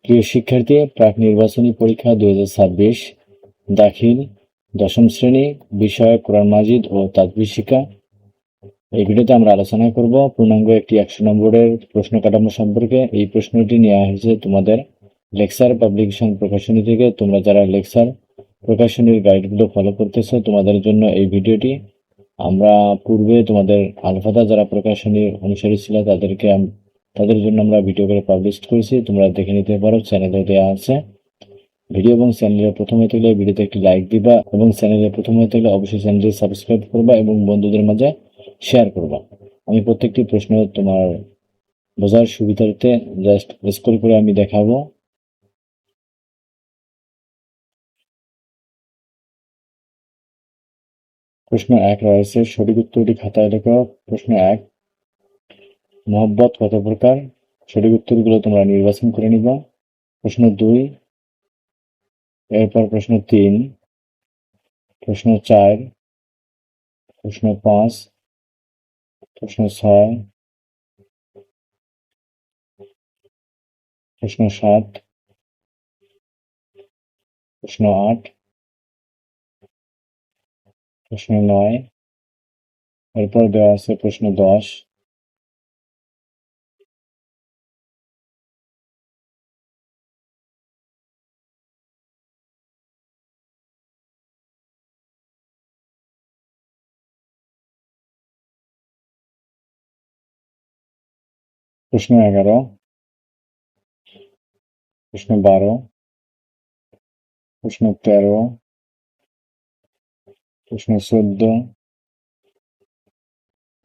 প্রিয় শিক্ষার্থী, প্রাক নির্বাচনী পরীক্ষা 2026 দাখিল 10ম শ্রেণী, বিষয় কোরআন মাজিদ ও তাজবিদ শিক্ষা। এই ভিডিওতে আমরা আলোচনা করব পূর্ণাঙ্গ একটি 100 নম্বরের প্রশ্ন কাঠামো সম্পর্কে। এই প্রশ্নটি নেওয়া হয়েছে তোমাদের লেকচার পাবলিকেশন প্রকাশনী থেকে। তোমরা যারা লেকচার প্রকাশনীর গাইডগুলো ফলো করতেছো, তোমাদের জন্য এই ভিডিওটি। আমরা পূর্বে তোমাদের আলফাদা যারা প্রকাশনীর অনুসারী ছিল তাদের জন্য আমরা ভিডিও করে পাবলিশ করেছি, তোমরা দেখে নিতে পারো, চ্যানেলে দেওয়া আছে। ভিডিও এবং চ্যানেলে প্রথম হতে গেলে ভিডিওতে একটি লাইক দিবা এবং চ্যানেলে প্রথম হতে গেলে অবশ্যই চ্যানেলটি সাবস্ক্রাইব করবা এবং বন্ধুদের মাঝে শেয়ার করবা। আমি প্রত্যেকটি প্রশ্ন তোমার বোঝার সুবিধার্থে জাস্ট স্ক্রল করে আমি দেখাবো। প্রশ্ন 1 রয়েছে, সঠিক উত্তরটি খাতায় লেখো। প্রশ্ন 1, মহব্বত কত প্রকার? সঠিক উত্তরগুলো তোমরা নির্বাচন করে নিবা। প্রশ্ন 2, এরপর প্রশ্ন 3, প্রশ্ন 4, প্রশ্ন 5, প্রশ্ন 6, প্রশ্ন 7, প্রশ্ন 8, প্রশ্ন 9, এরপর দেওয়া আছে প্রশ্ন 10, প্রশ্ন 11, প্রশ্ন 12, প্রশ্ন 13, প্রশ্ন 14,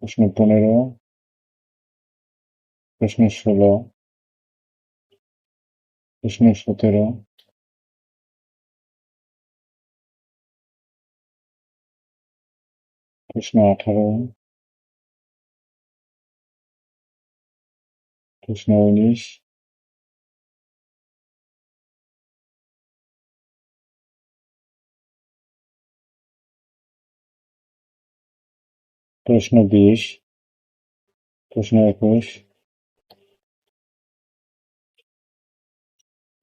প্রশ্ন 15, প্রশ্ন 16, প্রশ্ন 17, প্রশ্ন 18, প্রশ্ন 19, প্রশ্ন 20, প্রশ্ন 21,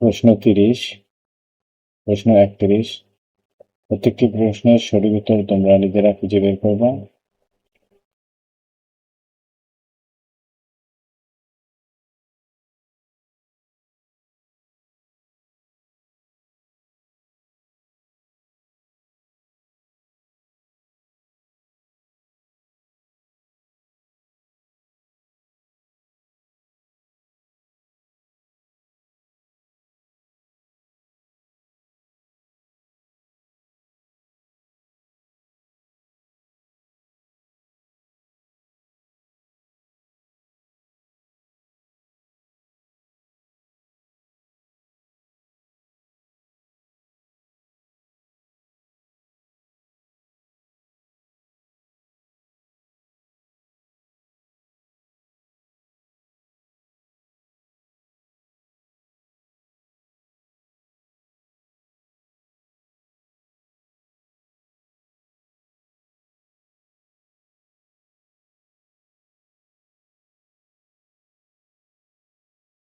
প্রশ্ন 30, প্রশ্ন 31। প্রত্যেকটি প্রশ্নের সঠিক উত্তর তোমরা নিজেরা খুঁজে বের করবা।